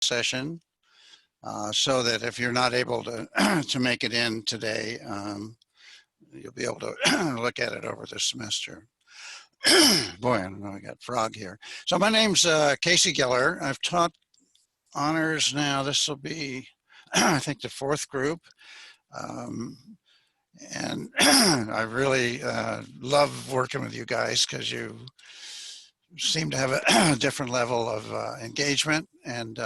session so that if you're not able to, to make it in today, you'll be able to look at it over the semester. Boy, I don't know, I got frog here. So my name's Casey Giller. I've taught honors now. This will be, I think, the fourth group. And I really love working with you guys because you seem to have a different level of engagement. And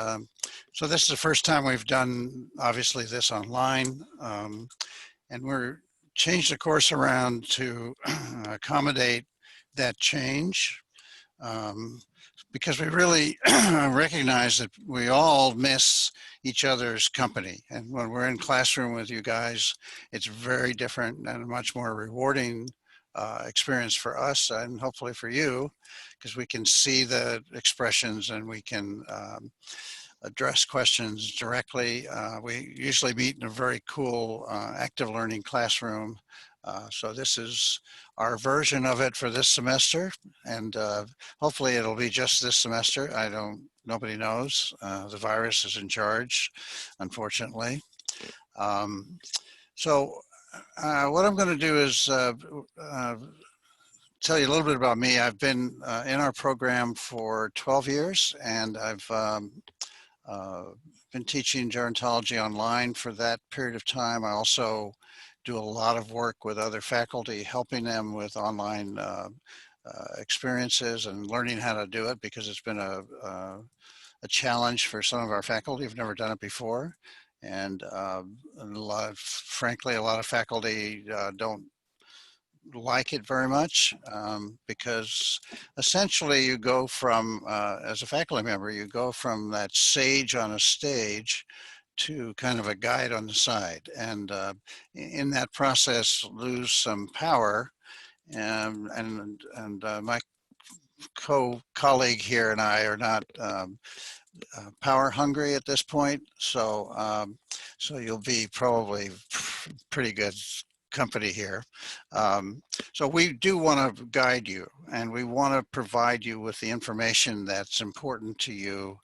so this is the first time we've done, obviously, this online. And we're changed the course around to accommodate that change. Because we really recognize that we all miss each other's company. And when we're in classroom with you guys, it's very different and a much more rewarding experience for us and hopefully for you, because we can see the expressions and we can address questions directly. We usually meet in a very cool active learning classroom. So this is our version of it for this semester, and hopefully it'll be just this semester. Nobody knows. The virus is in charge, unfortunately. So what I'm going to do is tell you a little bit about me. I've been in our program for 12 years, and I've been teaching gerontology online for that period of time. I also do a lot of work with other faculty, helping them with online experiences and learning how to do it, because it's been a challenge for some of our faculty who've never done it before. And frankly, a lot of faculty don't like it very much because essentially you go from, as a faculty member, you go from that sage on a stage to kind of a guide on the side, and in that process lose some power, and my colleague here and I are not power hungry at this point, so so you'll be probably pretty good company here. So we do want to guide you, and we want to provide you with the information that's important to you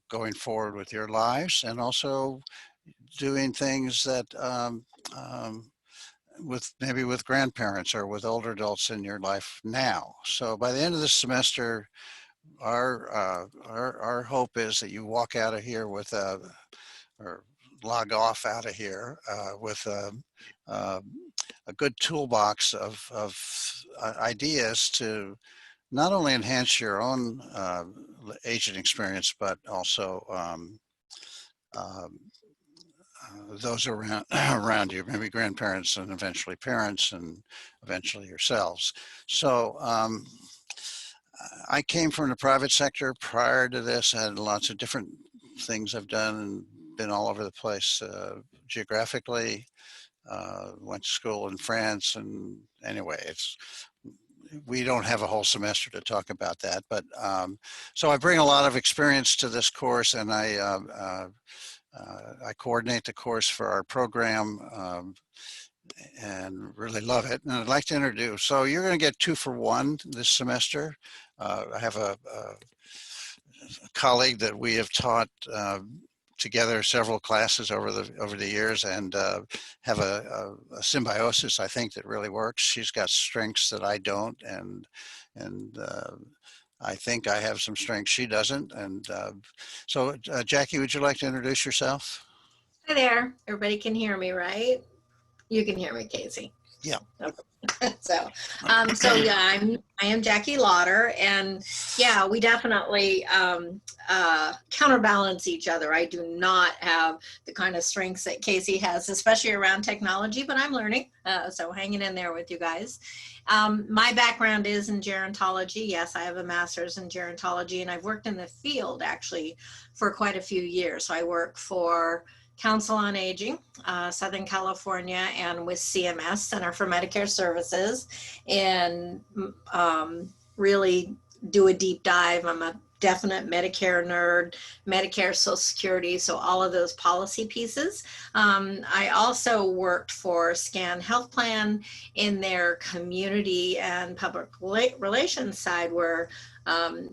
going forward with your lives, and also doing things that maybe with grandparents or with older adults in your life now. So by the end of this semester, our hope is that you walk out of here with or log off out of here with a good toolbox of ideas to not only enhance your own aging experience, but also those around you, maybe grandparents and eventually parents and eventually yourselves. So I came from the private sector. Prior to this, I had lots of different things I've done and been all over the place geographically. Went to school in France, and anyway, we don't have a whole semester to talk about that, but so I bring a lot of experience to this course, and I coordinate the course for our program and really love it. And I'd like to introduce, so you're going to get 2 for 1 this semester. I have a colleague that we have taught together several classes over the years, and have a symbiosis, I think, that really works. She's got strengths that I don't, and I think I have some strengths she doesn't. And so Jackie, would you like to introduce yourself? Hi there. Everybody can hear me, right? You can hear me, Casey. Yeah. Okay. So yeah, I am Jackie Lauder, and yeah, we definitely counterbalance each other. I do not have the kind of strengths that Casey has, especially around technology, but I'm learning, so hanging in there with you guys. My background is in gerontology. Yes, I have a master's in gerontology, and I've worked in the field actually for quite a few years. So I work for Council on Aging, Southern California, and with CMS, Center for Medicare Services, and really do a deep dive. I'm a definite Medicare nerd, Medicare, Social Security, so all of those policy pieces. I also worked for Scan Health Plan in their community and public relations side, where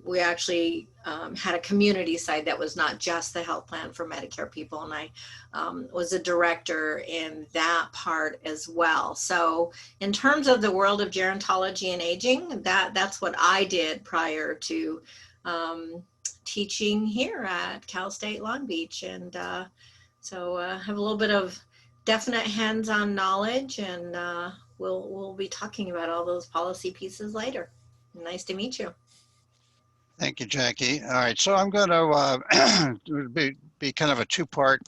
We actually had a community side that was not just the health plan for Medicare people, and I was a director in that part as well. So in terms of the world of gerontology and aging, that's what I did prior to teaching here at Cal State Long Beach. And so I have a little bit of definite hands-on knowledge, and we'll be talking about all those policy pieces later. Nice to meet you. Thank you, Jackie. All right, so I'm going to be kind of a two-part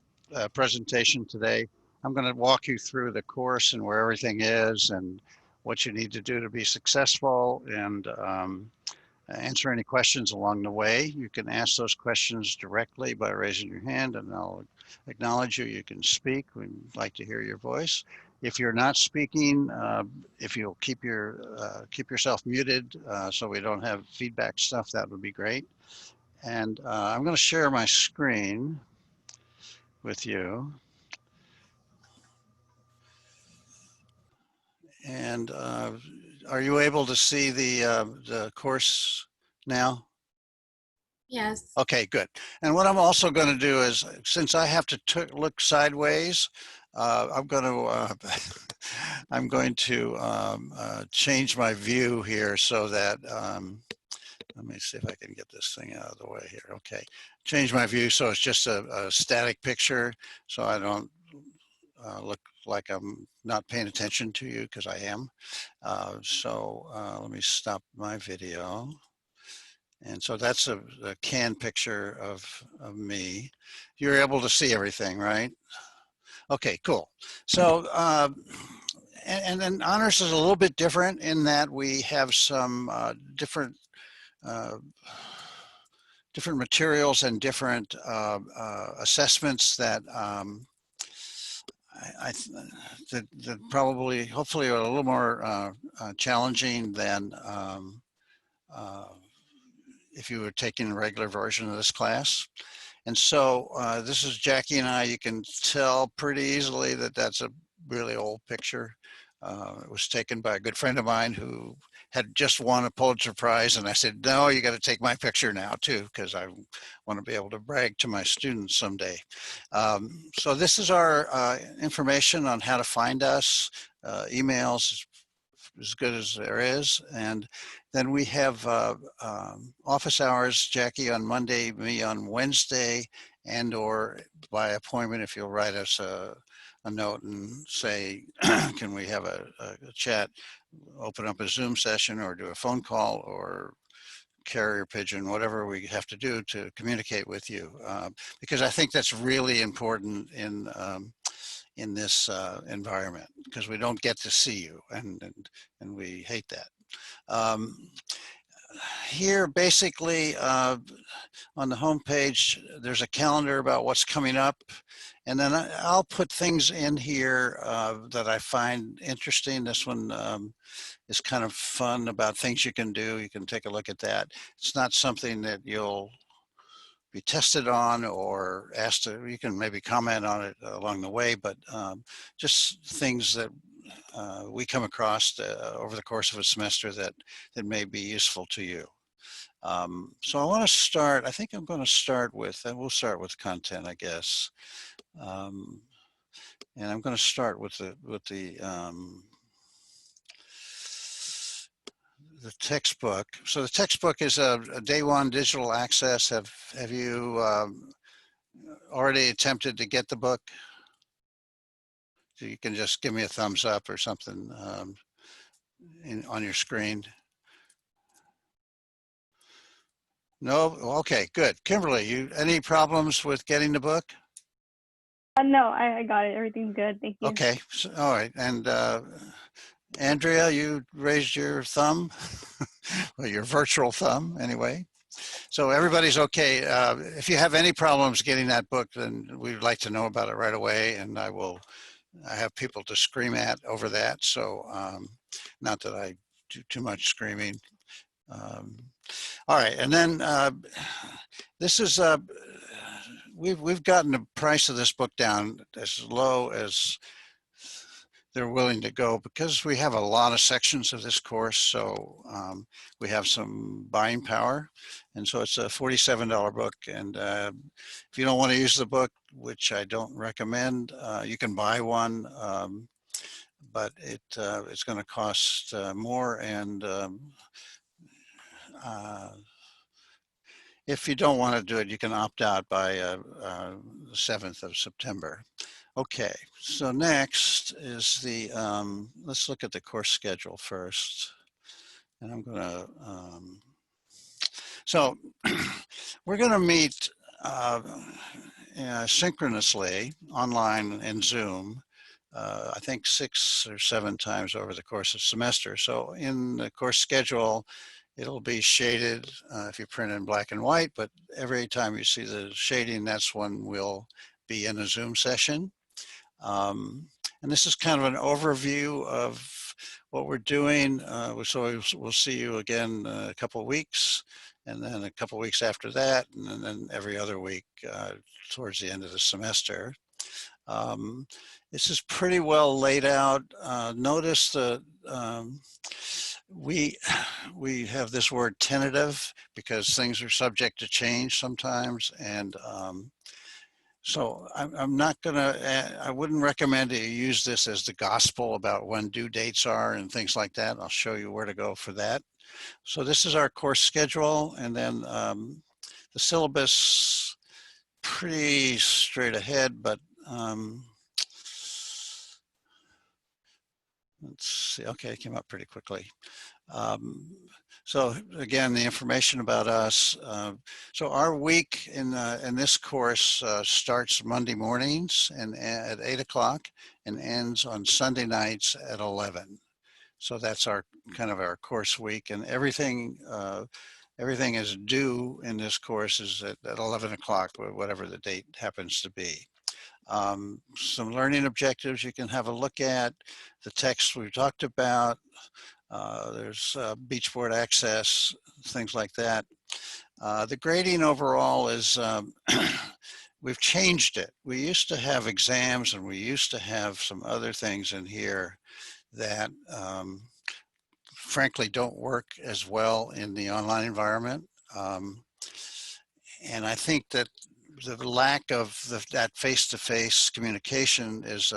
presentation today. I'm going to walk you through the course and where everything is and what you need to do to be successful, and answer any questions along the way. You can ask those questions directly by raising your hand, and I'll acknowledge you. You can speak. We'd like to hear your voice. If you're not speaking, if you'll keep yourself muted so we don't have feedback stuff, that would be great. And I'm going to share my screen with you. And are you able to see the course now? Yes. Okay, good. And what I'm also going to do is, since I have to look sideways, I'm going to change my view here so that let me see if I can get this thing out of the way here. Okay, change my view so it's just a static picture, so I don't look like I'm not paying attention to you, because I am. Let me stop my video. And so that's a canned picture of me. You're able to see everything, right? Okay, cool. So, and then honors is a little bit different in that we have some different materials and different assessments that that probably, hopefully, are a little more challenging than if you were taking a regular version of this class. And so this is Jackie and I. You can tell pretty easily that that's a really old picture. It was taken by a good friend of mine who had just won a Pulitzer Prize. And I said, no, you got to take my picture now too, because I want to be able to brag to my students someday. So this is our information on how to find us, emails, as good as there is. And then we have office hours, Jackie on Monday, me on Wednesday, and or by appointment if you'll write us a note and say, can we have a chat, open up a Zoom session or do a phone call or carrier pigeon, whatever we have to do to communicate with you. Because I think that's really important in this environment, because we don't get to see you, and we hate that. Here, basically, on the home page, there's a calendar about what's coming up, and then I'll put things in here that I find interesting. This one is kind of fun, about things you can do. You can take a look at that. It's not something that you'll be tested on or asked to, you can maybe comment on it along the way, but just things that we come across over the course of a semester that may be useful to you. So I want to start, I think I'm going to start with, and we'll start with content, I guess. And I'm going to start with the textbook. So the textbook is a day one digital access. Have you already attempted to get the book? So you can just give me a thumbs up or something on your screen. No? Okay, good. Kimberly, any problems with getting the book? No, I got it. Everything's good. Thank you. Okay, so, all right. And Andrea, you raised your thumb, well, your virtual thumb anyway. So everybody's okay. If you have any problems getting that book, then we'd like to know about it right away, and I have people to scream at over that. So not that I do too much screaming. All right, and then this is we've gotten the price of this book down as low as they're willing to go because we have a lot of sections of this course. So we have some buying power. And so it's a $47 book. And if you don't want to use the book, which I don't recommend, you can buy one. But it's going to cost more. And if you don't want to do it, you can opt out by the 7th of September. Okay, so next is the, let's look at the course schedule first. And I'm gonna, so we're gonna meet synchronously online in Zoom, I think 6 or 7 times over the course of the semester. So in the course schedule, it'll be shaded if you print in black and white, but every time you see the shading, that's when we'll be in a Zoom session. And this is kind of an overview of what we're doing. So we'll see you again in a couple of weeks, and then a couple of weeks after that, and then every other week towards the end of the semester. This is pretty well laid out. Notice that we have this word tentative because things are subject to change sometimes, and so I'm not gonna, I wouldn't recommend you use this as the gospel about when due dates are and things like that. I'll show you where to go for that. So this is our course schedule, and then the syllabus, pretty straight ahead, but let's see, okay, it came up pretty quickly. So again, the information about us. So our week in this course starts Monday mornings and at 8 o'clock and ends on Sunday nights at 11. So that's our kind of our course week, and everything everything is due in this course is at 11 o'clock, whatever the date happens to be. Some learning objectives you can have a look at, the text we've talked about. There's beachboard access, things like that. The grading overall is, we've changed it. We used to have exams and we used to have some other things in here that frankly don't work as well in the online environment. And I think that the lack of that face-to-face communication is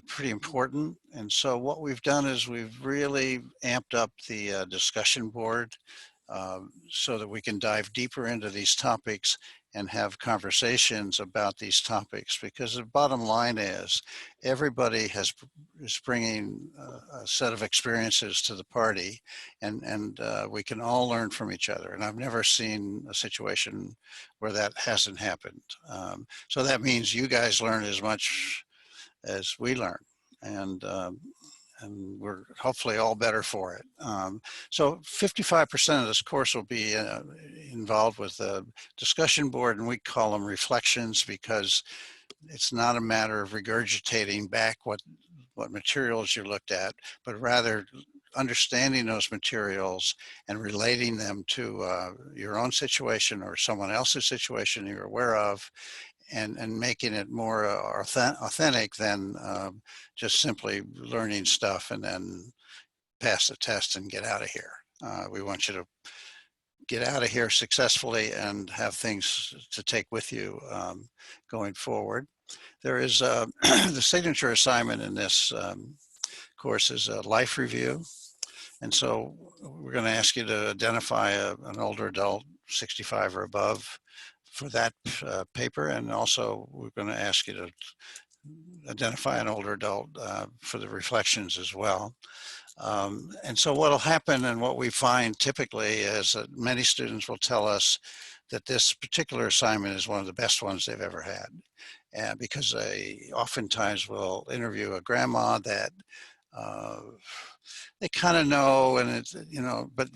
pretty important. And so what we've done is we've really amped up the discussion board so that we can dive deeper into these topics and have conversations about these topics, because the bottom line is everybody is bringing a set of experiences to the party, and we can all learn from each other. And I've never seen a situation where that hasn't happened. So that means you guys learn as much as we learn, and we're hopefully all better for it. So 55% of this course will be involved with the discussion board, and we call them reflections because it's not a matter of regurgitating back what materials you looked at, but rather understanding those materials and relating them to your own situation or someone else's situation you're aware of, and making it more authentic than just simply learning stuff and then pass the test and get out of here. We want you to get out of here successfully and have things to take with you going forward. There is the signature assignment in this course is a life review. And so we're going to ask you to identify an older adult, 65 or above, for that paper. And also we're going to ask you to identify an older adult for the reflections as well. And so what'll happen, and what we find typically, is that many students will tell us that this particular assignment is one of the best ones they've ever had. And because they oftentimes will interview a grandma that they kind of know, and it's, you know, but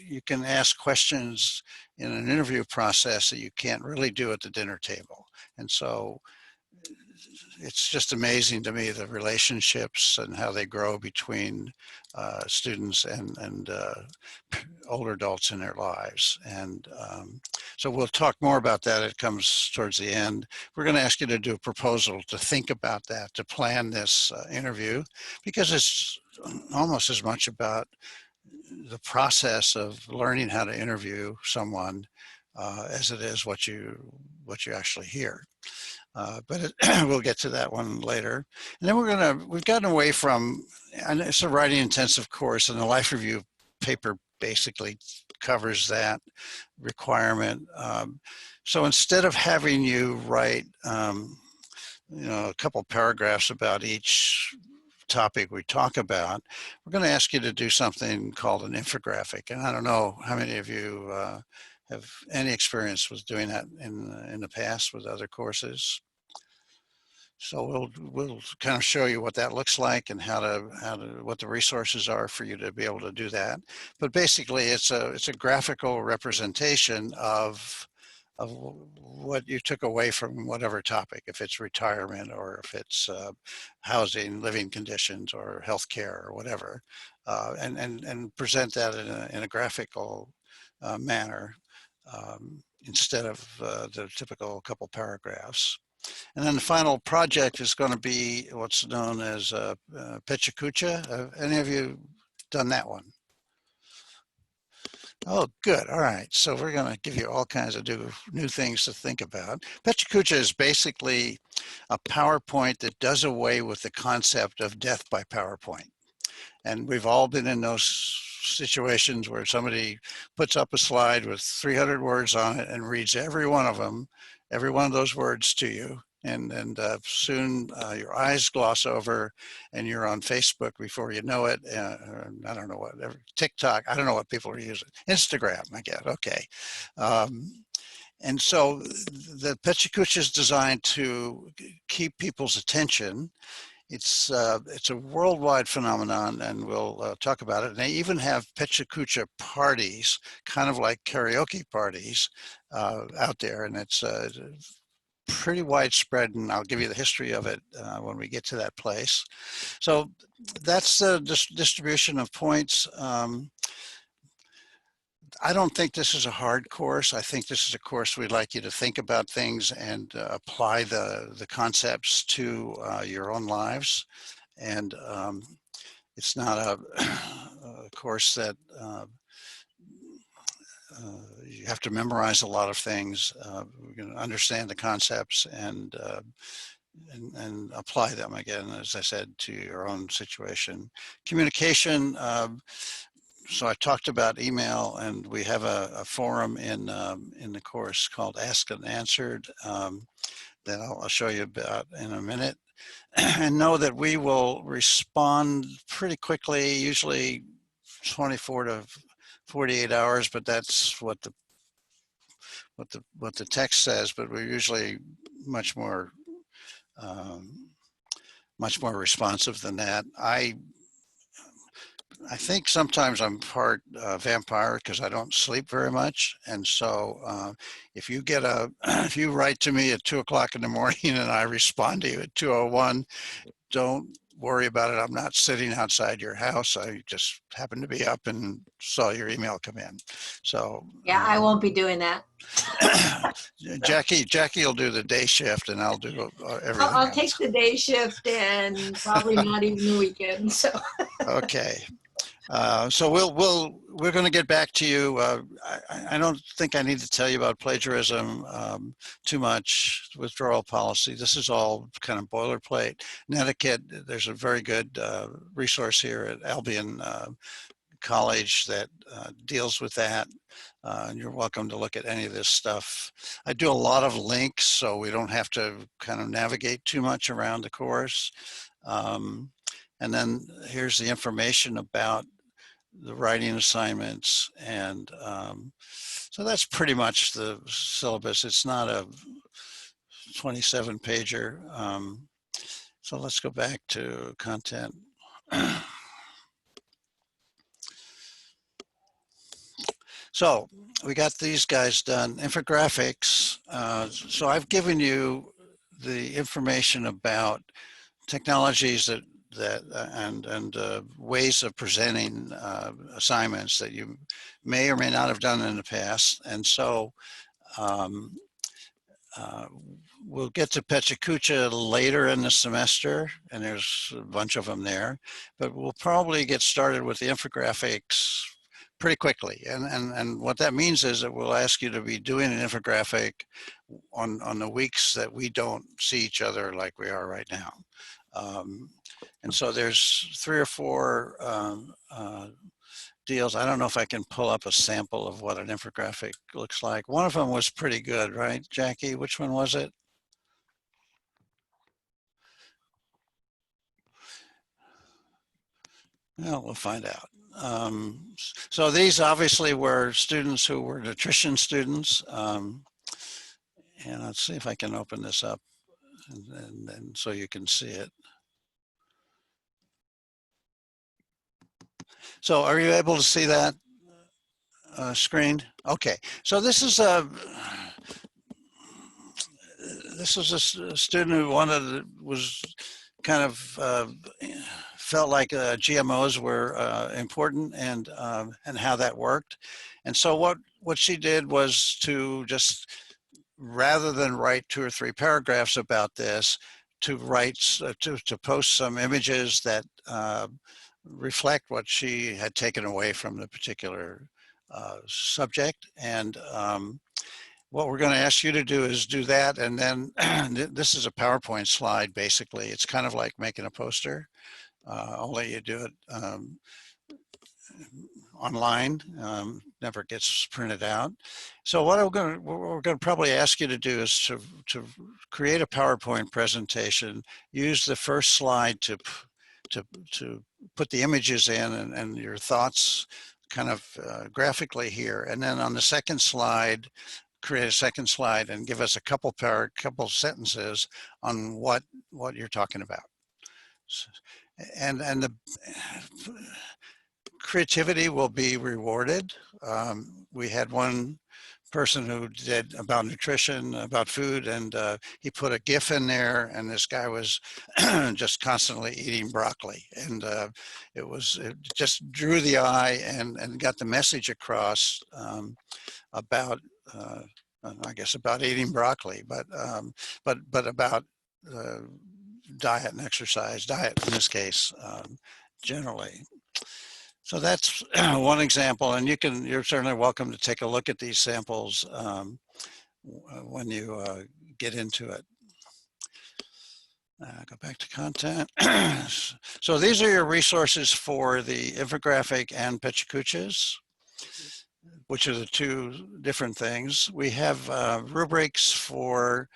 you can ask questions in an interview process that you can't really do at the dinner table. And so it's just amazing to me, the relationships and how they grow between students and older adults in their lives. And so we'll talk more about that. It comes towards the end. We're going to ask you to do a proposal to think about that, to plan this interview, because it's almost as much about the process of learning how to interview someone as it is what you actually hear. We'll get to that one later. And then we've gotten away from, and it's a writing intensive course, and the life review paper basically covers that requirement. So instead of having you write, a couple paragraphs about each topic we talk about, we're going to ask you to do something called an infographic. And I don't know how many of you have any experience with doing that in the past with other courses. So we'll kind of show you what that looks like and what the resources are for you to be able to do that. But basically, it's a graphical representation of what you took away from whatever topic, if it's retirement or if it's housing, living conditions, or healthcare or whatever, and present that in a graphical manner instead of the typical couple paragraphs. And then the final project is going to be what's known as Pechacucha. Any of you done that one? Oh, good. All right. So we're going to give you all kinds of new things to think about. Pechacucha is basically a PowerPoint that does away with the concept of death by PowerPoint. And we've all been in those situations where somebody puts up a slide with 300 words on it and reads every one of them, every one of those words to you. And soon your eyes gloss over and you're on Facebook before you know it. I don't know what, TikTok, I don't know what people are using. Instagram, I guess, okay. And so the Pechacucha is designed to keep people's attention. It's a worldwide phenomenon, and we'll talk about it. And they even have Pechacucha parties, kind of like karaoke parties out there, and it's pretty widespread, and I'll give you the history of it when we get to that place. So that's the distribution of points. I don't think this is a hard course. I think this is a course we'd like you to think about things and apply the concepts to your own lives. And it's not a course that you have to memorize a lot of things. We're going to understand the concepts and apply them again, as I said, to your own situation. Communication. So I talked about email, and we have a forum in the course called Asked and Answered that I'll show you about in a minute. And know that we will respond pretty quickly, usually 24 to 48 hours, but that's what the text says. But we're usually much more responsive than that. I think sometimes I'm part vampire because I don't sleep very much, and so if you write to me at 2 o'clock in the morning and I respond to you at 2:01, don't worry about it. I'm not sitting outside your house. I just happened to be up and saw your email come in. So Yeah, I won't be doing that. Jackie will do the day shift, and I'll do everything I'll take the day shift and probably not even the weekend. So okay. So we're going to get back to you. I don't think I need to tell you about plagiarism too much. Withdrawal policy. This is all kind of boilerplate. Netiquette. There's a very good resource here at Albion College that deals with that. And you're welcome to look at any of this stuff. I do a lot of links, so we don't have to kind of navigate too much around the course. And then here's the information about the writing assignments. And so that's pretty much the syllabus. It's not a 27 pager. So let's go back to content. So we got these guys done. Infographics. So I've given you the information about technologies and ways of presenting assignments that you may or may not have done in the past. And so um, uh, we'll get to PechaKucha later in the semester, and there's a bunch of them there, but we'll probably get started with the infographics pretty quickly. And what that means is that we'll ask you to be doing an infographic on the weeks that we don't see each other like we are right now. And so there's 3 or 4 deals. I don't know if I can pull up a sample of what an infographic looks like. One of them was pretty good, right, Jackie? Which one was it? Well, we'll find out. So these obviously were students who were nutrition students. And let's see if I can open this up and so you can see it. So are you able to see that screened? Okay, so this is a student who was kind of felt like GMOs were important and how that worked. And so what she did was to just, rather than write 2 or 3 paragraphs about this, to write, to post some images that reflect what she had taken away from the particular subject. And what we're going to ask you to do is do that. And then this is a PowerPoint slide, basically. It's kind of like making a poster, only you do it online, never gets printed out. So what we're going to probably ask you to do is to create a PowerPoint presentation, use the first slide to put the images in and your thoughts kind of graphically here. And then on the second slide, create a second slide and give us a couple sentences on what you're talking about. And the creativity will be rewarded. We had one person who did about nutrition, about food, and he put a GIF in there, and this guy was just constantly eating broccoli, and it just drew the eye and got the message across about I guess about eating broccoli, but about diet and exercise, diet in this case, generally. So that's one example, and you're certainly welcome to take a look at these samples when you get into it. Go back to content. So these are your resources for the infographic and PechaKuchas, which are the 2 different things. We have rubrics for,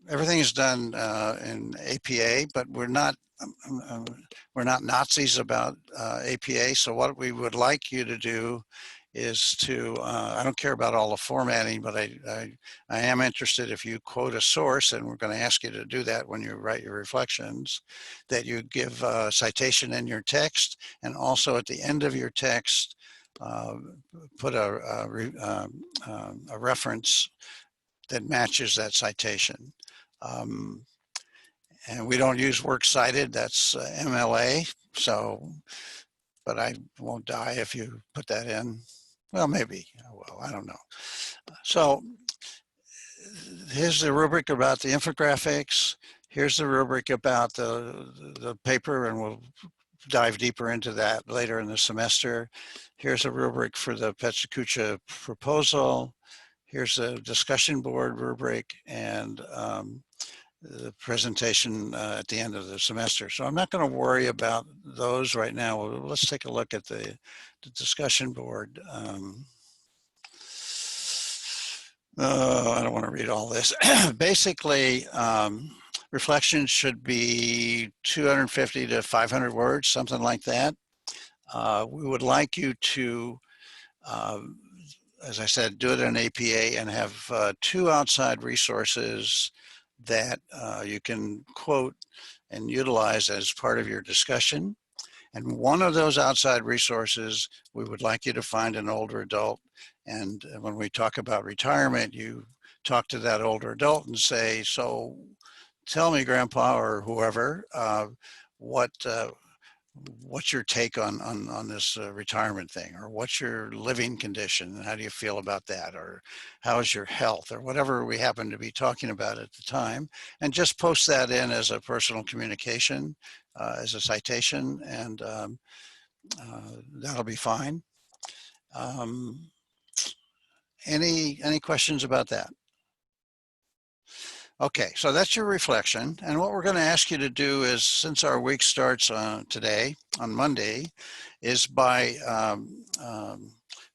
everything is done in APA, but we're not Nazis about APA. So what we would like you to do is to, I don't care about all the formatting, but I am interested if you quote a source, and we're going to ask you to do that when you write your reflections, that you give a citation in your text, and also at the end of your text, put a reference that matches that citation. And we don't use works cited, that's MLA, so, but I won't die if you put that in. Well, maybe, well, I don't know. So here's the rubric about the infographics. Here's the rubric about the paper, and we'll dive deeper into that later in the semester. Here's a rubric for the PechaKucha proposal. Here's a discussion board rubric, and the presentation at the end of the semester. So I'm not going to worry about those right now. Let's take a look at the discussion board. I don't want to read all this. Basically, reflections should be 250 to 500 words, something like that. We would like you to, as I said, do it in APA and have 2 outside resources that you can quote and utilize as part of your discussion. And one of those outside resources, we would like you to find an older adult. And when we talk about retirement, you talk to that older adult and say, so tell me, Grandpa or whoever, what what's your take on this retirement thing, or what's your living condition and how do you feel about that, or how's your health, or whatever we happen to be talking about at the time, and just post that in as a personal communication, as a citation, and that'll be fine. Um, any questions about that? Okay, so that's your reflection. And what we're going to ask you to do is, since our week starts today, on Monday, is by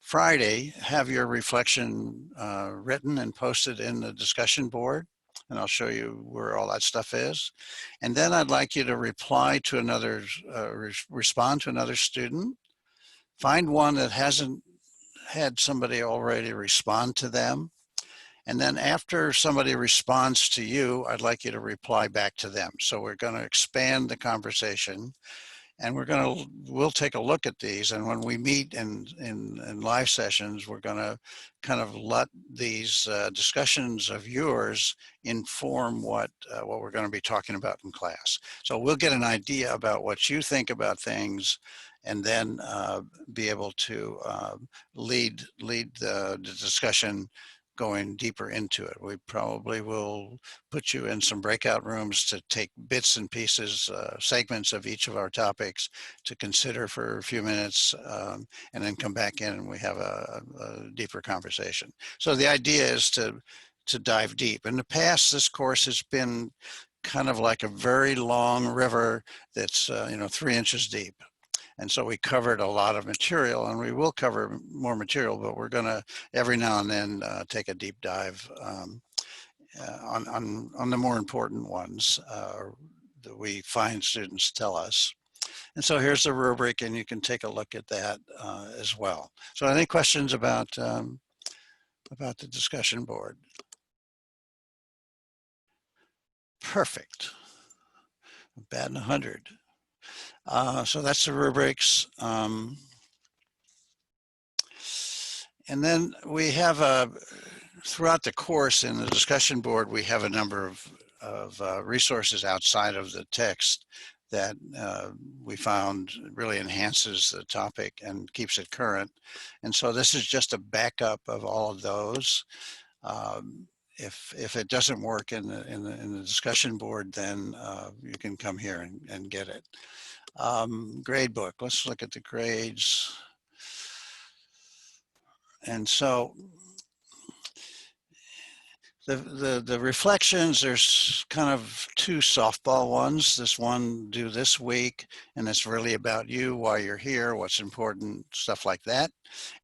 Friday, have your reflection written and posted in the discussion board. And I'll show you where all that stuff is. And then I'd like you to reply to another, respond to another student. Find one that hasn't had somebody already respond to them. And then after somebody responds to you, I'd like you to reply back to them. So we're going to expand the conversation, and we'll take a look at these. And when we meet in live sessions, we're going to kind of let these discussions of yours inform what we're going to be talking about in class. So we'll get an idea about what you think about things, and then be able to lead the discussion going deeper into it. We probably will put you in some breakout rooms to take bits and pieces, segments of each of our topics to consider for a few minutes, and then come back in and we have a deeper conversation. So the idea is to dive deep. In the past, this course has been kind of like a very long river that's 3 inches deep. And so we covered a lot of material, and we will cover more material, but we're going to every now and then take a deep dive on the more important ones that we find students tell us. And so here's the rubric, and you can take a look at that as well. So any questions about the discussion board? Perfect. Batting 100. So that's the rubrics. And then we have throughout the course in the discussion board, we have a number of resources outside of the text that we found really enhances the topic and keeps it current. And so this is just a backup of all of those. If it doesn't work in the discussion board, then you can come here and get it. Grade book, let's look at the grades. And so the reflections, there's kind of 2 softball ones. This one due this week, and it's really about you, why you're here, what's important, stuff like that.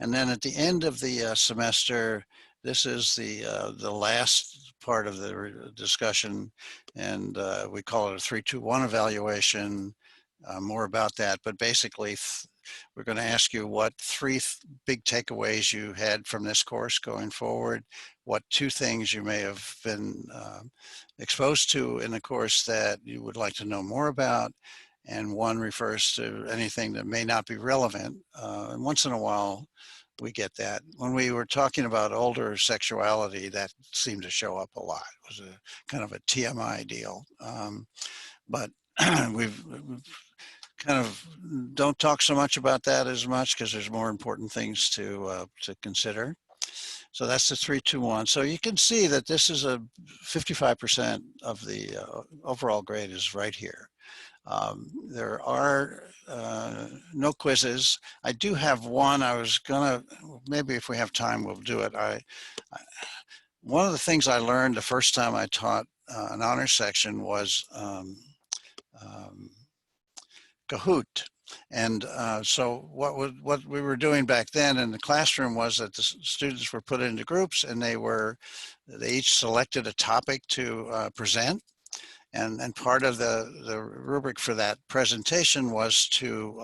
And then at the end of the semester, this is the last part of the discussion, and we call it a 3-2-1 evaluation. More about that, but basically we're going to ask you what 3 big takeaways you had from this course going forward, what 2 things you may have been exposed to in the course that you would like to know more about, and 1 refers to anything that may not be relevant. And once in a while we get that. When we were talking about older sexuality, that seemed to show up a lot. It was a kind of a TMI deal. But we've kind of don't talk so much about that as much because there's more important things to consider. So that's the 3-2-1. So you can see that this is a 55% of the overall grade is right here. There are no quizzes. I do have one. I was gonna, maybe if we have time, we'll do it. One of the things I learned the first time I taught an honors section was Kahoot. And so what we were doing back then in the classroom was that the students were put into groups, and they each selected a topic to present. And part of the rubric for that presentation was to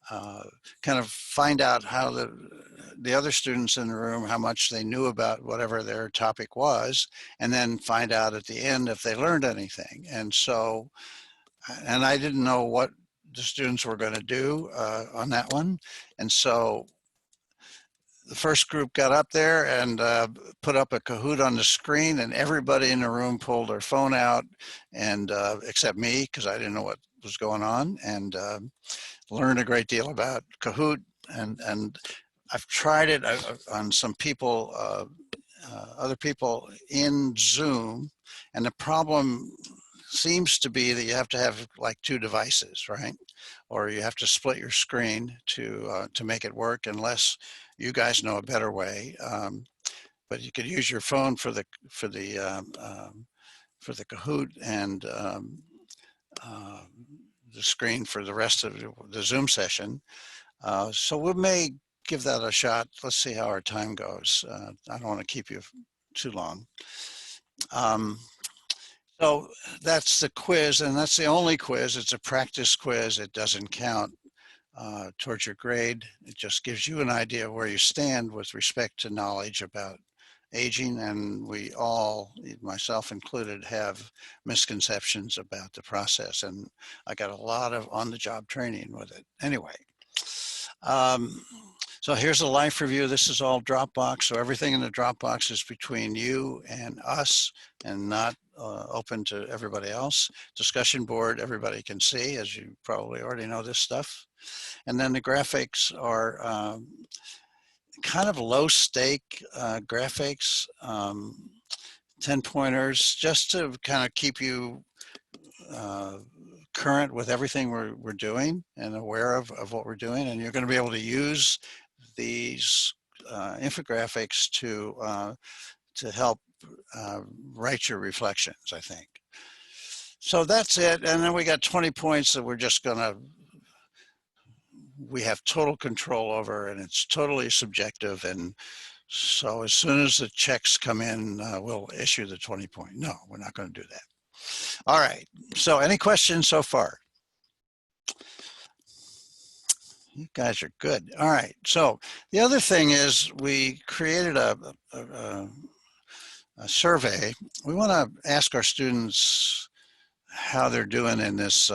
kind of find out how the other students in the room, how much they knew about whatever their topic was, and then find out at the end if they learned anything. And so, and I didn't know what the students were going to do on that one. And so the first group got up there and put up a Kahoot on the screen, and everybody in the room pulled their phone out, and except me, because I didn't know what was going on, and learned a great deal about Kahoot. And I've tried it on some people, other people in Zoom, and the problem seems to be that you have to have like 2 devices, right? Or you have to split your screen to make it work, unless you guys know a better way. But you could use your phone for the Kahoot, and uh, the screen for the rest of the Zoom session. So we may give that a shot. Let's see how our time goes. I don't want to keep you too long. So that's the quiz, and that's the only quiz. It's a practice quiz. It doesn't count towards your grade. It just gives you an idea of where you stand with respect to knowledge about aging. And we all, myself included, have misconceptions about the process. And I got a lot of on-the-job training with it. Anyway, so here's a life review. This is all Dropbox. So everything in the Dropbox is between you and us, and not open to everybody else. Discussion board, everybody can see, as you probably already know this stuff. And then the graphics are kind of low stake graphics, 10 pointers, just to kind of keep you current with everything we're doing and aware of what we're doing. And you're going to be able to use these infographics to help write your reflections, I think. So that's it. And then we got 20 points that we're just we have total control over, and it's totally subjective. And so as soon as the checks come in, we'll issue the 20 point. No, we're not going to do that. All right. So any questions so far? You guys are good. All right. So the other thing is we created a survey. We want to ask our students how they're doing in this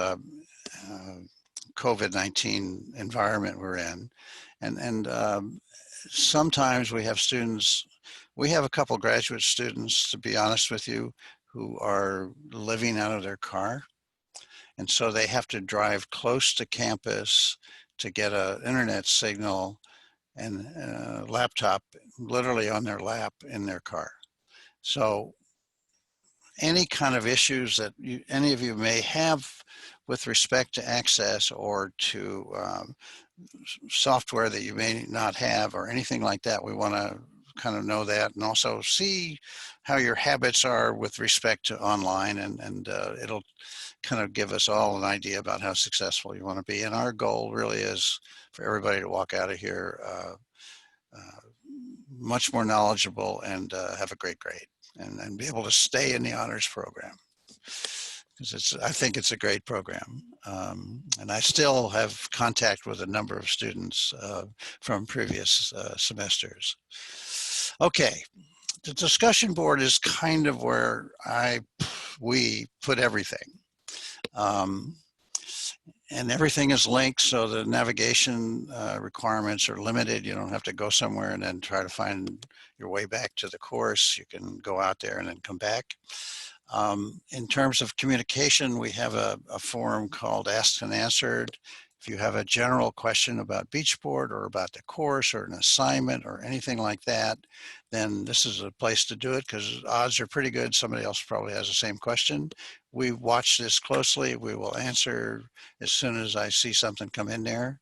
COVID-19 environment we're in. And sometimes we have students, we have a couple graduate students, to be honest with you, who are living out of their car. And so they have to drive close to campus to get an internet signal and a laptop literally on their lap in their car. So any kind of issues that any of you may have with respect to access or to software that you may not have or anything like that, we want to kind of know that, and also see how your habits are with respect to online, and it'll kind of give us all an idea about how successful you want to be. And our goal really is for everybody to walk out of here much more knowledgeable and have a great grade, and be able to stay in the honors program, because I think it's a great program. And I still have contact with a number of students from previous semesters. Okay, the discussion board is kind of where we put everything. And everything is linked, so the navigation requirements are limited. You don't have to go somewhere and then try to find your way back to the course. You can go out there and then come back. In terms of communication, we have a forum called Asked and Answered. If you have a general question about Beachboard or about the course or an assignment or anything like that, then this is a place to do it, because odds are pretty good somebody else probably has the same question. We watch this closely. We will answer as soon as I see something come in there.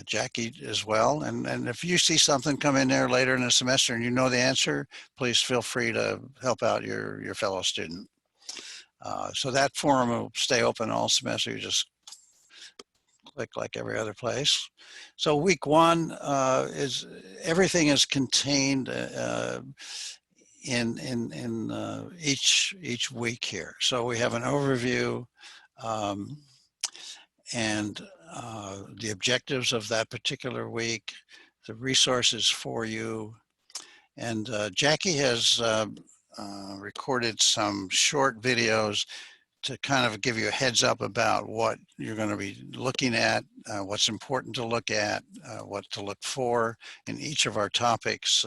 Jackie as well. And if you see something come in there later in the semester and you know the answer, please feel free to help out your fellow student. So that forum will stay open all semester. You just click like every other place. So week one is everything is contained in each week here. So we have an overview and the objectives of that particular week, the resources for you. And Jackie has recorded some short videos to kind of give you a heads up about what you're going to be looking at, what's important to look at, what to look for in each of our topics.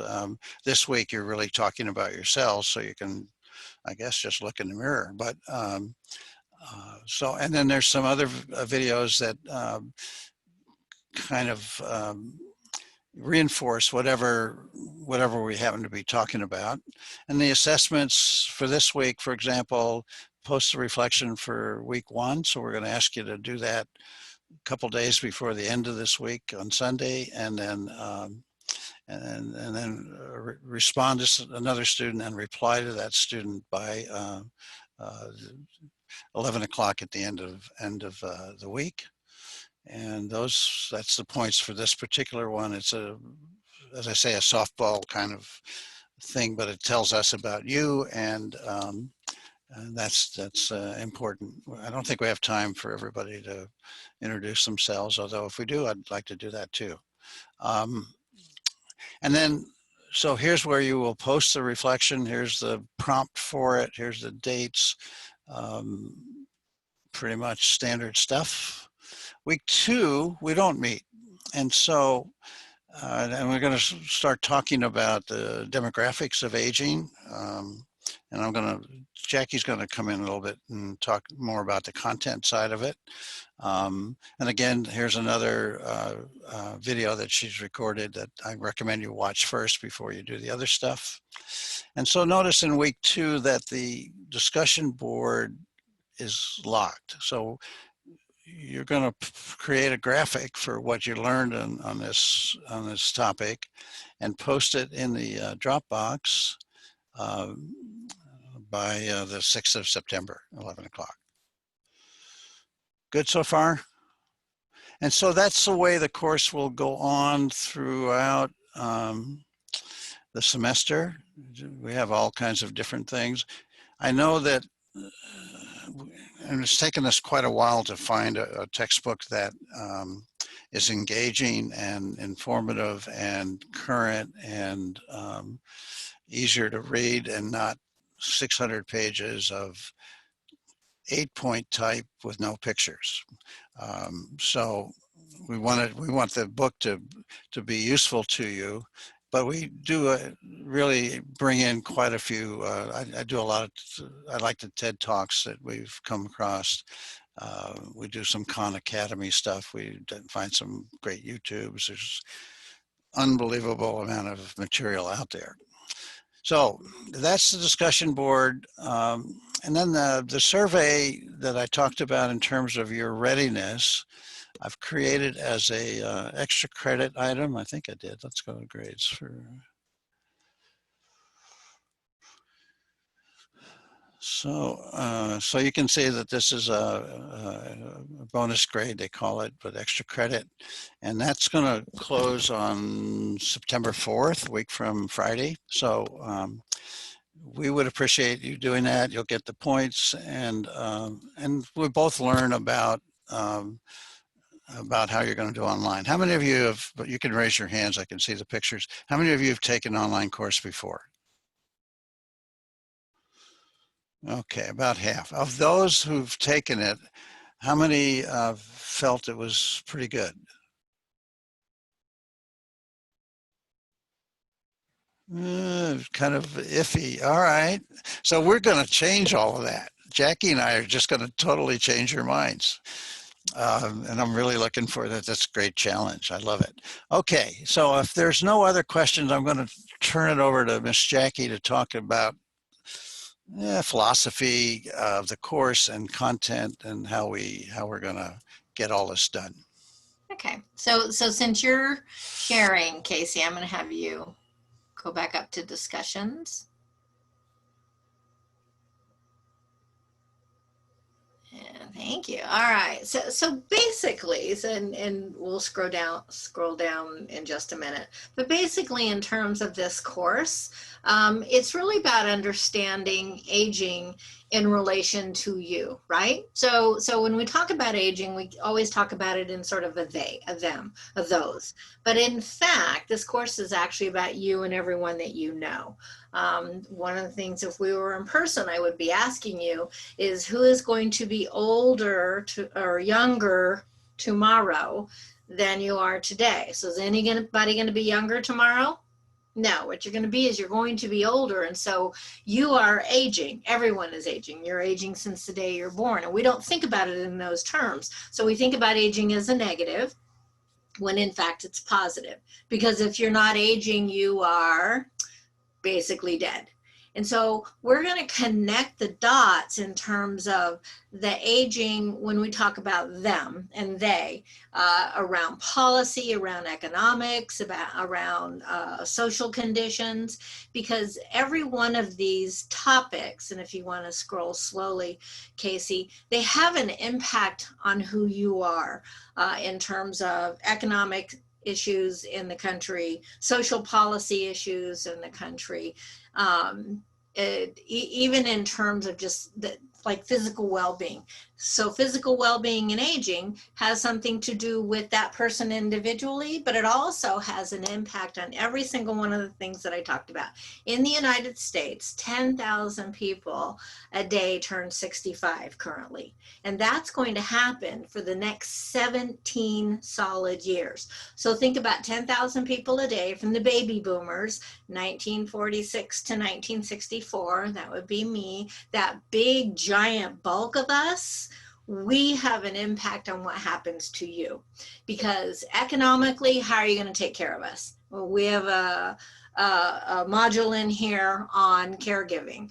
This week, you're really talking about yourselves, so you can, I guess, just look in the mirror. But and then there's some other videos that kind of reinforce whatever we happen to be talking about. And the assessments for this week, for example, post a reflection for week 1. So we're going to ask you to do that a couple days before the end of this week on Sunday, and then respond to another student and reply to that student by 11 o'clock at the end of the week. And that's the points for this particular one. It's as I say, a softball kind of thing, but it tells us about you, and that's important. I don't think we have time for everybody to introduce themselves, although if we do, I'd like to do that too. And then, so here's where you will post the reflection. Here's the prompt for it. Here's the dates. Pretty much standard stuff. Week 2, we don't meet. And so, and we're going to start talking about the demographics of aging. And Jackie's going to come in a little bit and talk more about the content side of it. And again, here's another video that she's recorded that I recommend you watch first before you do the other stuff. And so notice in week 2 that the discussion board is locked. So you're going to create a graphic for what you learned on this topic and post it in the Dropbox by the 6th of September, 11 o'clock. Good so far? And so that's the way the course will go on throughout the semester. We have all kinds of different things. I know that and it's taken us quite a while to find a textbook that is engaging and informative and current and easier to read, and not 600 pages of 8-point type with no pictures. So we want the book to be useful to you, but we do really bring in quite a few. I do a lot of, I like the TED Talks that we've come across. We do some Khan Academy stuff. We find some great YouTubes. There's unbelievable amount of material out there. So that's the discussion board. And then the survey that I talked about in terms of your readiness, I've created as a extra credit item. I think I did. Let's go to grades for. So, so you can see that this is a bonus grade, they call it, but extra credit. And that's going to close on September 4th, a week from Friday. So we would appreciate you doing that. You'll get the points, and we both learn about how you're going to do online. How many of you have, but you can raise your hands, I can see the pictures. How many of you have taken an online course before? Okay, about half. Of those who've taken it, how many felt it was pretty good? Kind of iffy. All right. So we're going to change all of that. Jackie and I are just going to totally change your minds. And I'm really looking for that. That's a great challenge. I love it. Okay. So if there's no other questions, I'm going to turn it over to Miss Jackie to talk about philosophy of the course and content and how we're going to get all this done. Okay. So since you're sharing, Casey, I'm going to have you go back up to discussions. And Thank you. All right. So basically, and we'll scroll down in just a minute. But basically, in terms of this course, it's really about understanding aging in relation to you, right? So when we talk about aging, we always talk about it in sort of a they, a them, a those. But in fact, this course is actually about you and everyone that you know. One of the things, if we were in person, I would be asking you is who is going to be older or younger tomorrow than you are today. So is anybody going to be younger tomorrow? No, what you're going to be is you're going to be older. And so you are aging. Everyone is aging. You're aging since the day you're born. And we don't think about it in those terms. So we think about aging as a negative when in fact it's positive. Because if you're not aging, you are basically dead. And so we're going to connect the dots in terms of the aging when we talk about them and they, around policy, around economics, around social conditions, because every one of these topics, and if you want to scroll slowly, Casey, they have an impact on who you are in terms of economic issues in the country, social policy issues in the country, even in terms of just like physical well-being. So physical well-being and aging has something to do with that person individually, but it also has an impact on every single one of the things that I talked about. In the United States, 10,000 people a day turn 65 currently. And that's going to happen for the next 17 solid years. So think about 10,000 people a day from the baby boomers, 1946 to 1964, that would be me, that big giant bulk of us. We have an impact on what happens to you, because economically, how are you going to take care of us? Well, we have a module in here on caregiving.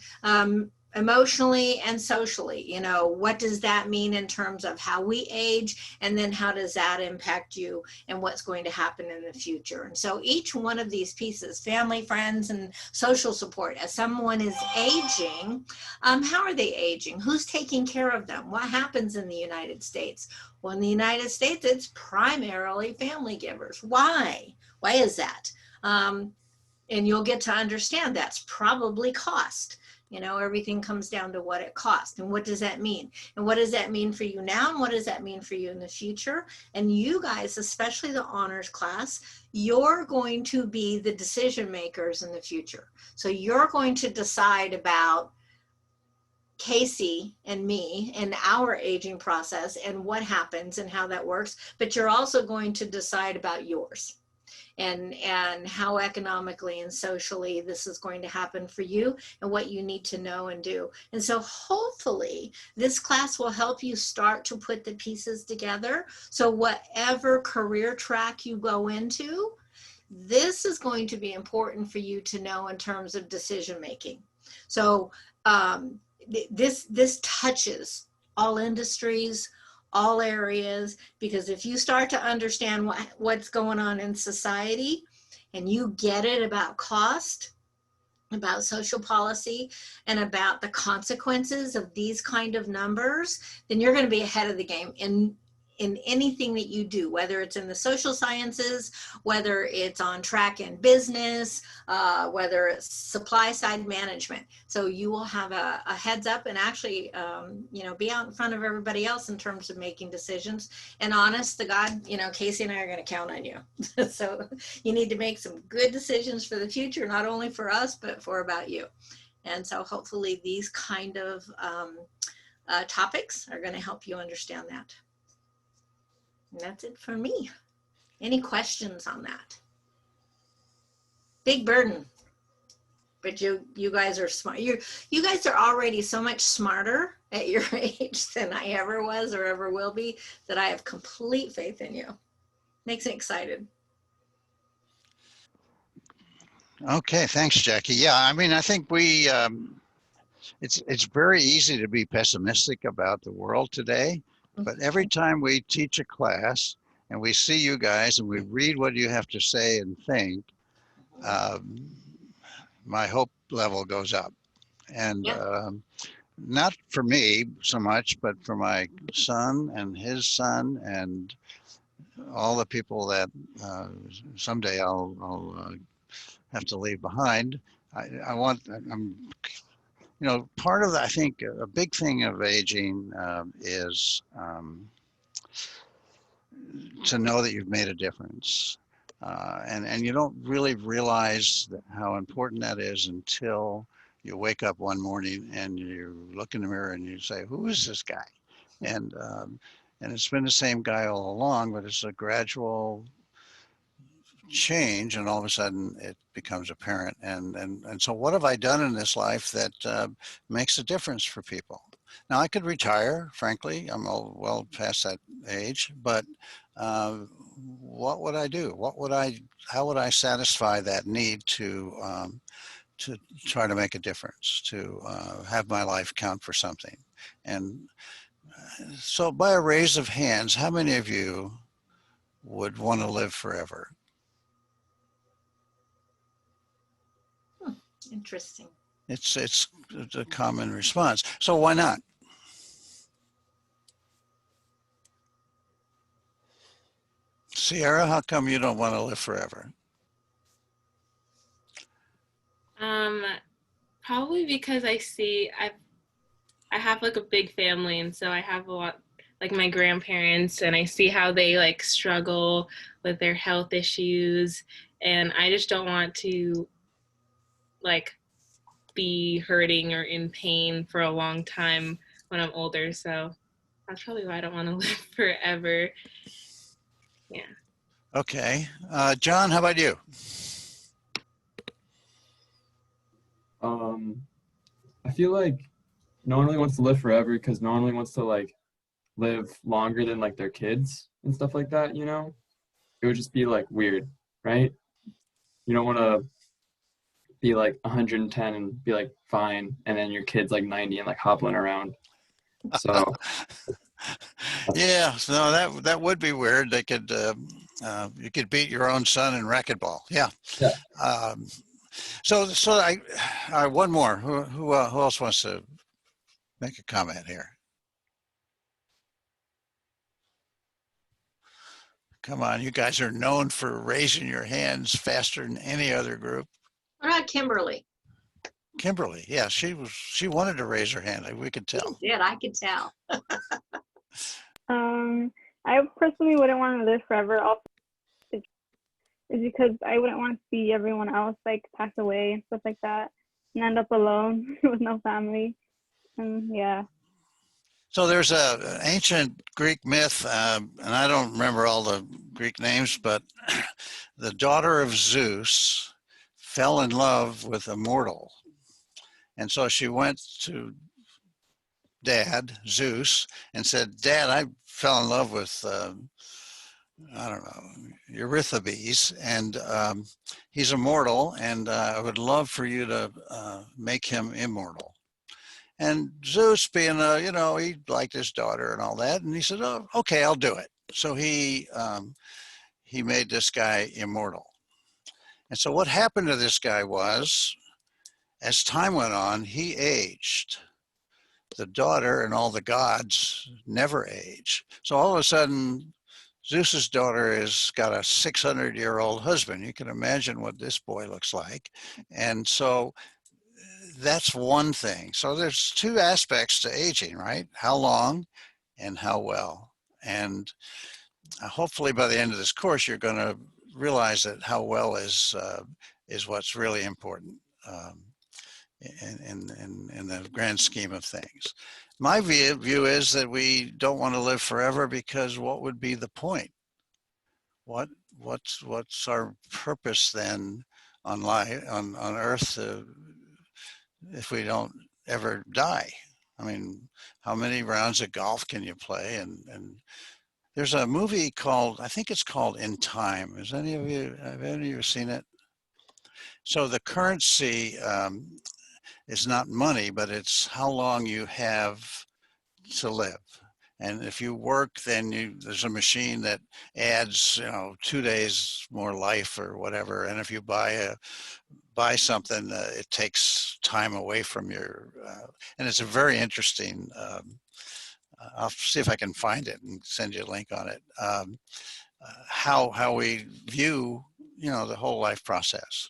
Emotionally and socially, you know, what does that mean in terms of how we age, and then how does that impact you and what's going to happen in the future? And so each one of these pieces, family, friends, and social support, as someone is aging, how are they aging? Who's taking care of them? What happens in the United States? Well, in the United States, it's primarily family givers. Why? Why is that? And you'll get to understand that's probably cost. You know, everything comes down to what it costs. And what does that mean? And what does that mean for you now? And what does that mean for you in the future? And you guys, especially the honors class, you're going to be the decision makers in the future. So you're going to decide about Casey and me and our aging process and what happens and how that works. But you're also going to decide about yours, and how economically and socially this is going to happen for you and what you need to know and do. And so hopefully this class will help you start to put the pieces together. So whatever career track you go into, this is going to be important for you to know in terms of decision making. So this touches all industries, all areas, because if you start to understand what's going on in society and you get it about cost, about social policy, and about the consequences of these kind of numbers, then you're going to be ahead of the game in anything that you do, whether it's in the social sciences, whether it's on track in business, whether it's supply side management. So you will have a heads up and actually, you know, be out in front of everybody else in terms of making decisions. And honest to God, you know, Casey and I are going to count on you. So you need to make some good decisions for the future, not only for us, but for about you. And so hopefully these kind of topics are going to help you understand that. And that's it for me. Any questions on that? Big burden, but you guys are smart. You guys are already so much smarter at your age than I ever was or ever will be, that I have complete faith in you. Makes me excited. Okay, thanks, Jackie. Yeah, I mean, I think it's very easy to be pessimistic about the world today, but every time we teach a class and we see you guys and we read what you have to say and think, my hope level goes up. And Yeah. not for me so much, but for my son and his son and all the people that someday I'll have to leave behind. I want, part of the, I think a big thing of aging is to know that you've made a difference. And you don't really realize how important that is until you wake up one morning and you look in the mirror and you say, who is this guy? And, um, and it's been the same guy all along, but it's a gradual change, and all of a sudden it becomes apparent. And so what have I done in this life that makes a difference for people? Now I could retire, frankly, I'm well past that age, but uh, what would I do? How would I satisfy that need to try to make a difference, to have my life count for something? And so by a raise of hands, how many of you would want to live forever? Interesting. It's a common response. So why not? Sierra, how come you don't want to live forever? Um, Probably because I have like a big family, and so I have a lot like my grandparents, and I see how they like struggle with their health issues, and I just don't want to like be hurting or in pain for a long time when I'm older. So that's probably why I don't want to live forever. Yeah. Okay. John, how about you? Um, I feel like no one really wants to live forever because no one really wants to like live longer than like their kids and stuff like that, you know? It would just be like weird, right? You don't want to be like 110 and be like fine, and then your kid's like 90 and like hobbling around. So Yeah, so that would be weird. They could you could beat your own son in racquetball. Yeah. yeah. Um, so one more. Who else wants to make a comment here? Come on, you guys are known for raising your hands faster than any other group. What about Kimberly? Kimberly, yeah, she wanted to raise her hand. We could tell. She did. I could tell. I personally wouldn't want to live forever. Also, is because I wouldn't want to see everyone else like pass away and stuff like that, and end up alone with no family. And yeah. So there's an ancient Greek myth, and I don't remember all the Greek names, but the daughter of Zeus fell in love with a mortal. And so she went to Dad, Zeus, and said, Dad, I fell in love with, I don't know, Erythibes, and he's immortal, and I would love for you to make him immortal. And Zeus, being he liked his daughter and all that, and he said, "Oh, okay, I'll do it." So he made this guy immortal. And so what happened to this guy was, as time went on, he aged. The daughter and all the gods never age. So all of a sudden, Zeus's daughter has got a 600-year-old husband. You can imagine what this boy looks like. And so that's one thing. So there's two aspects to aging, right? How long and how well. And hopefully by the end of this course, you're going to realize that how well is what's really important in the grand scheme of things. My view is that we don't want to live forever because what would be the point? What's our purpose then on life on Earth if we don't ever die? I mean, how many rounds of golf can you play? And there's a movie called, I think it's called In Time. Have any of you seen it? So the currency is not money, but it's how long you have to live. And if you work, then there's a machine that adds, 2 days more life or whatever. And if you buy buy something, it takes time away from your, and it's a very interesting, I'll see if I can find it and send you a link on it. How we view, the whole life process.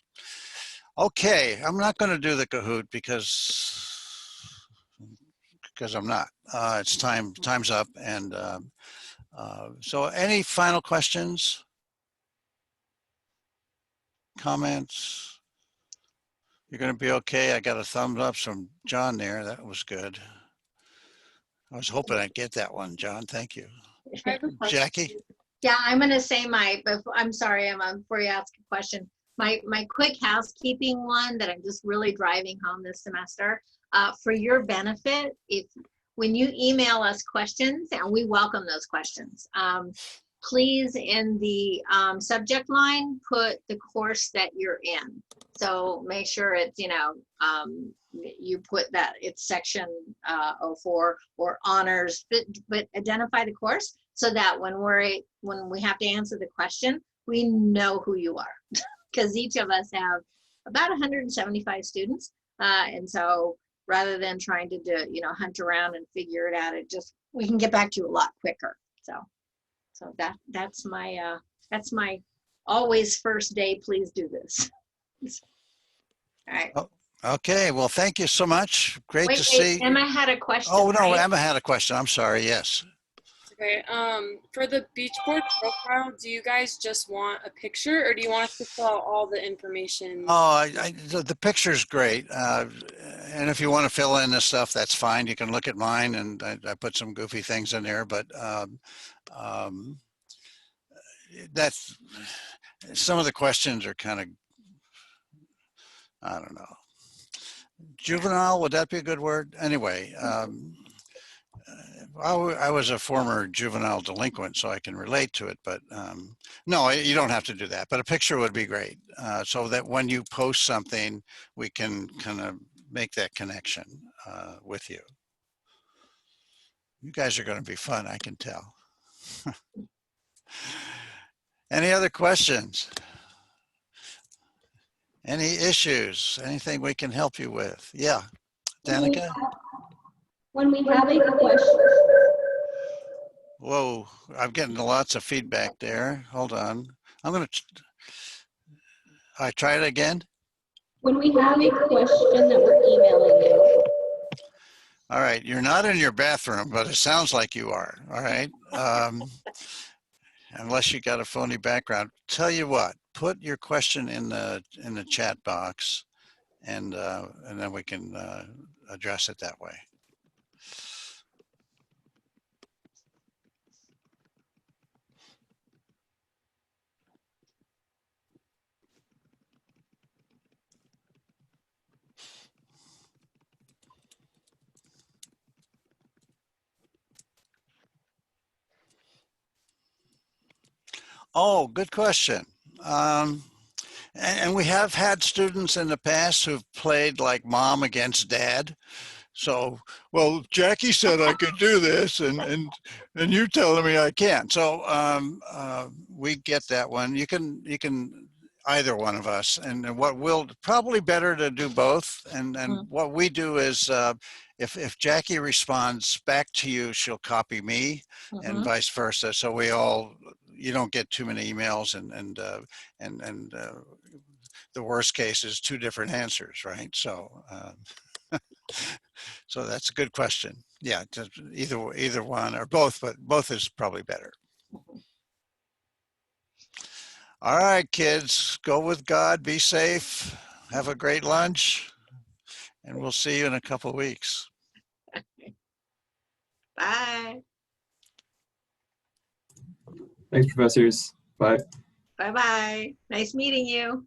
Okay, I'm not going to do the Kahoot because I'm not. It's time's up, and so any final questions, comments? You're going to be okay. I got a thumbs up from John there. That was good. I was hoping I'd get that one, John. Thank you. I have a question. Jackie? Yeah, I'm going to say I'm sorry, before you ask a question, my quick housekeeping one that I'm just really driving home this semester, for your benefit, when you email us questions, and we welcome those questions, please in the subject line, put the course that you're in. So make sure it's, you put that it's section 04 or honors, but identify the course so that when we have to answer the question, we know who you are. Because each of us have about 175 students. And so rather than trying to hunt around and figure it out, we can get back to you a lot quicker. So that's my always first day, please do this. All right. Oh, okay, well, thank you so much. Great to see. Emma had a question. Oh, no, right? Emma had a question. I'm sorry, yes. Okay. For the beach board profile, do you guys just want a picture, or do you want us to fill out all the information? Oh, the picture's great. And if you want to fill in this stuff, that's fine. You can look at mine, and I put some goofy things in there, but that's, some of the questions are kind of, I don't know. Juvenile, would that be a good word? Anyway, I was a former juvenile delinquent, so I can relate to it, but no, you don't have to do that, but a picture would be great, so that when you post something, we can kind of make that connection with you. You guys are going to be fun, I can tell. Any other questions? Any issues? Anything we can help you with? Yeah, Danica? When we have a question. Whoa, I'm getting lots of feedback there. Hold on. I try it again. When we have a question that we're emailing you. All right, you're not in your bathroom, but it sounds like you are. All right. Unless you got a phony background. Tell you what, put your question in the chat box, and then we can address it that way. Oh, good question. And we have had students in the past who've played like mom against dad. So, well, Jackie said I could do this, and you telling me I can't. So we get that one. You can either one of us, and what we'll probably better to do both. And what we do is if Jackie responds back to you, she'll copy me, and vice versa. So we all, you don't get too many emails, and the worst case is two different answers, right? So. So that's a good question. Yeah, just either one or both, but both is probably better. All right, kids, go with God, be safe, have a great lunch, and we'll see you in a couple of weeks. Bye. Thanks, professors. Bye. Bye-bye. Nice meeting you.